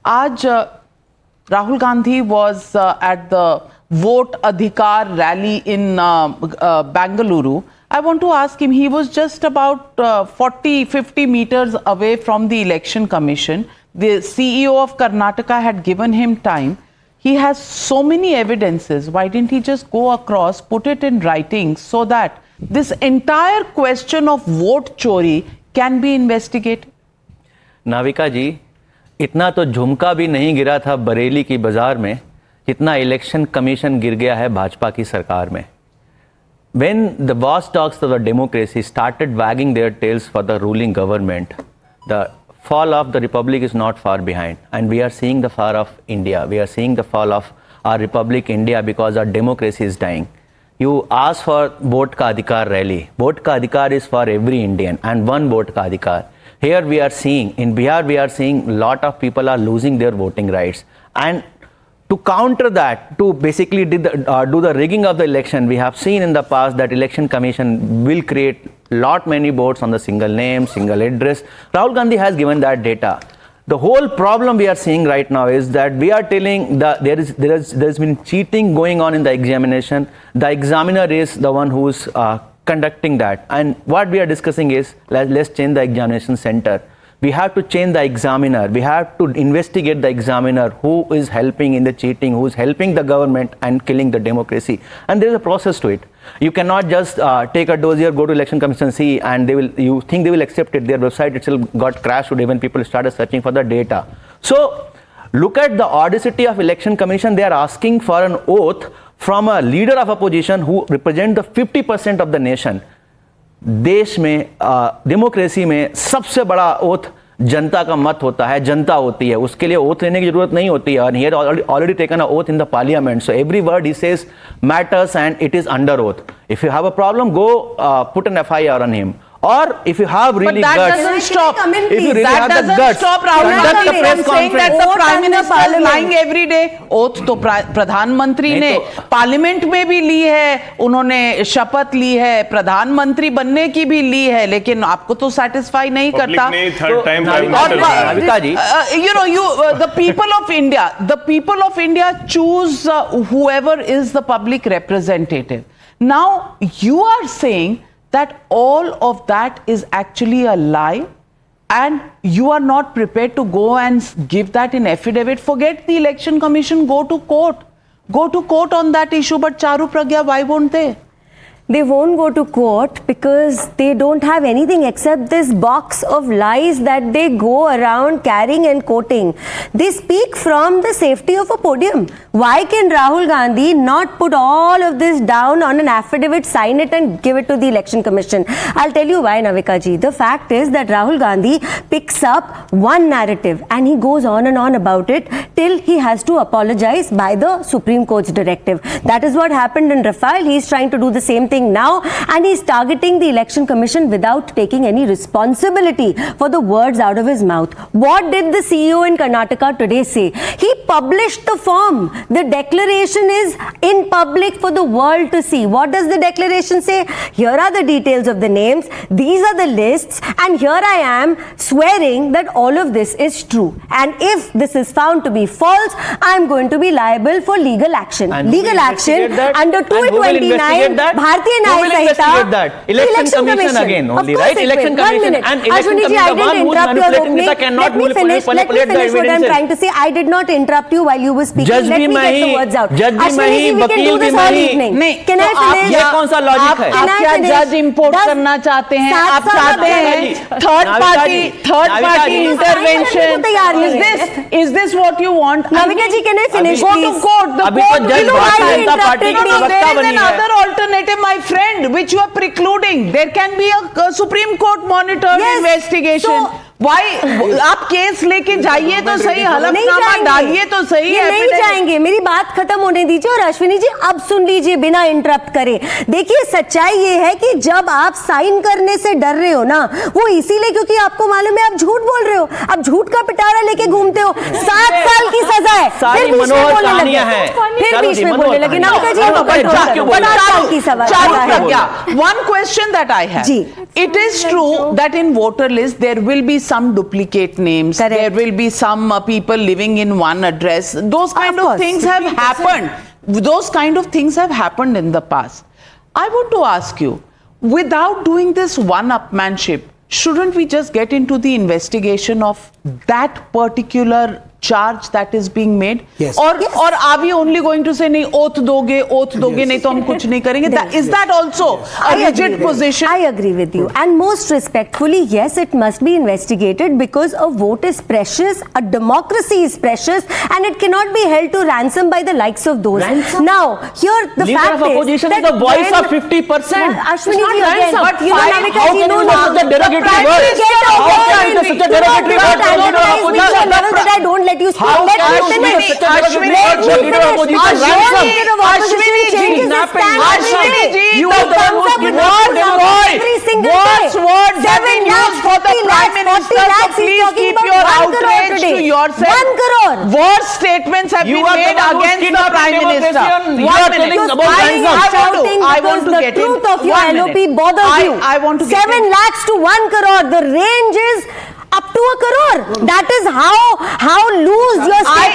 आज Rahul Gandhi was at the Vote Adhikar rally in Bengaluru. I want to ask him, he was just about 40-50 meters away from the Election Commission. The CEO of Karnataka had given him time. He has so many evidences. Why didn't he just go across, put it in writing so that this entire question of vote chori can be investigated? Navika जी, इतना तो झुमका भी नहीं गिरा था बरेली की बाजार में जितना इलेक्शन कमीशन गिर गया है भाजपा की सरकार में. When the watchdogs of the democracy started wagging their tails for the ruling government, the fall of the republic is not far behind, and we are seeing the fall of India. We are seeing the fall of our republic India because our democracy is dying. You ask for vote ka adhikar rally. Vote ka adhikar is for every Indian, and one vote ka adhikar. Here we are seeing, in Bihar we are seeing a lot of people are losing their voting rights, and to counter that, to basically do the rigging of the election, we have seen in the past that election commission will create many votes on the single name, single address. Rahul Gandhi has given that data. The whole problem we are seeing right now is that we are telling that there's been cheating going on in the examination. The examiner is the one who's conducting that, and what we are discussing is let's change the examination center. We have to change the examiner. We have to investigate the examiner who is helping in the cheating, who is helping the government and killing the democracy. And there is a process to it. You cannot just take a dossier, go to election commission, see, and you think they will accept it. Their website itself got crashed when people started searching for the data. So look at the audacity of election commission. They are asking for an oath from a leader of opposition who represents the 50% of the nation. देश में democracy में सबसे बड़ा oath जनता का मत होता है, जनता होती है, उसके लिए ओथ लेने की जरूरत नहीं होती है. He had already taken an oath in the parliament, so every word he says matters and it is under oath. If you have a problem, go put an FIR on him. Or if you have really but that guts, doesn't stop. If you really that have the doesn't guts, stop Rahul conduct Gandhi a press from saying that conference. the Prime Minister is lying every day. Oath तो प्रधानमंत्री ने parliament में भी ली है, उन्होंने शपथ ली है, प्रधानमंत्री बनने की भी ली है, लेकिन आपको तो सेटिस्फाई नहीं करता. The people of India choose whoever is the public representative. Now you are saying that all of that is actually a lie, and you are not prepared to go and give that in affidavit. Forget the election commission, go to court on that issue. But Charu Pragya, why won't they? They won't go to court because they don't have anything except this box of lies that they go around carrying and quoting. They speak from the safety of a podium. Why can Rahul Gandhi not put all of this down on an affidavit, sign it and give it to the election commission? I'll tell you why, Navika ji. The fact is that Rahul Gandhi picks up one narrative and he goes on and on about it till he has to apologize by the Supreme Court's directive. That is what happened in Rafale. He's trying to do the same thing now, and he's targeting the election commission without taking any responsibility for the words out of his mouth. What did the CEO in Karnataka today say? He published the form. The declaration is in public for the world to see. What does the declaration say? Here are the details of the names, these are the lists, and here I am swearing that all of this is true, and if this is found to be false, I am going to be liable for legal action. And legal action under 229 Bharatiya Nyaya Sanhita. Election commission again only, right? Election commission and election commission. The one who is manipulating data cannot manipulate the evidences. Let me finish what I'm trying to say. I did not interrupt you while you were speaking. Let me get the words out. Ashwini ji, we can do this all evening. Can I finish? ये कौन सा logic है? आप क्या जज import करना चाहते हैं? आप चाहते हैं third party intervention? Is this what you want? Navika ji, can I finish, go please? to court. The अभी court तो जज भारतीय जनता पार्टी की प्रवक्ता there is बनी है. another alternative, my friend, which you are precluding. There can be a Supreme Court monitored investigation. Why? आप case लेके जाइए तो सही, हलफनामा डालिए तो सही. ये नहीं जाएंगे. मेरी बात खत्म होने दीजिए और अश्विनी जी अब सुन लीजिए बिना इंटरप्ट करे. देखिए सच्चाई ये है कि जब आप साइन करने से डर रहे हो ना, वो इसीलिए क्योंकि आपको मालूम है आप झूठ बोल रहे हो, आप झूठ का पिटारा लेके घूमते हो. 7 साल की सजा है, सारी फिर बीच में मनोहर बोलने कहानियां लगे। हैं। फिर चारू बीच जी, में मनोहर बोलने लगे। कहानियां। नाविका जी, हाँ, आपको but control जा के करना। बोलो। बड़ा साल की सवाल Charu है। Pragya, one question that I have. Ji. It is true that in voter list there will be some duplicate names. Correct. There will be some people living in one address. Those kind Of of course. things have happened. Those kind of things have happened in the past. I want to ask you, without doing this one-upmanship, shouldn't we just get into the investigation of that particular charge that is being made? Yes. Or are we only going to say nahi oath doge nahi to hum kuch nahi karenge? Is that also a rigid position? I agree with you. And most respectfully, yes, it must be investigated because a vote is precious, a democracy is precious, and it cannot be held to ransom by the likes of those. Now, here the Leader fact of opposition is that the voice when- of 50%. Ashwini It's ji not again, ransom. but you know, How Navika can ji, you no, use no. such a derogatory word? Get How over can it. you use such a Do not derogatory word? antagonize me to a level that I don't let you speak. How Let can me you finish. use such a derogatory Let word? me Leader of finish. opposition, ransom. Leader of opposition changes his stand on Ashwini everything. ji, You He are the one comes who's up with kidnapped words Deloy. every single Worst day. word that 7 you lakhs, use for the 40 Prime lakhs, Minister, 40 so lakhs. He's please talking keep about your 1 crore outrage today. to yourself. 1 crore. Worst statements have You been are the made one who's against the kidnapping Prime Minister. democracy and you One are minute. telling about ransom. I want to get in. The truth of your 1 LOP minute. bothers you. I want to get 7 in. lakhs to 1 crore. The range is up to 1 crore. That is how loose your statement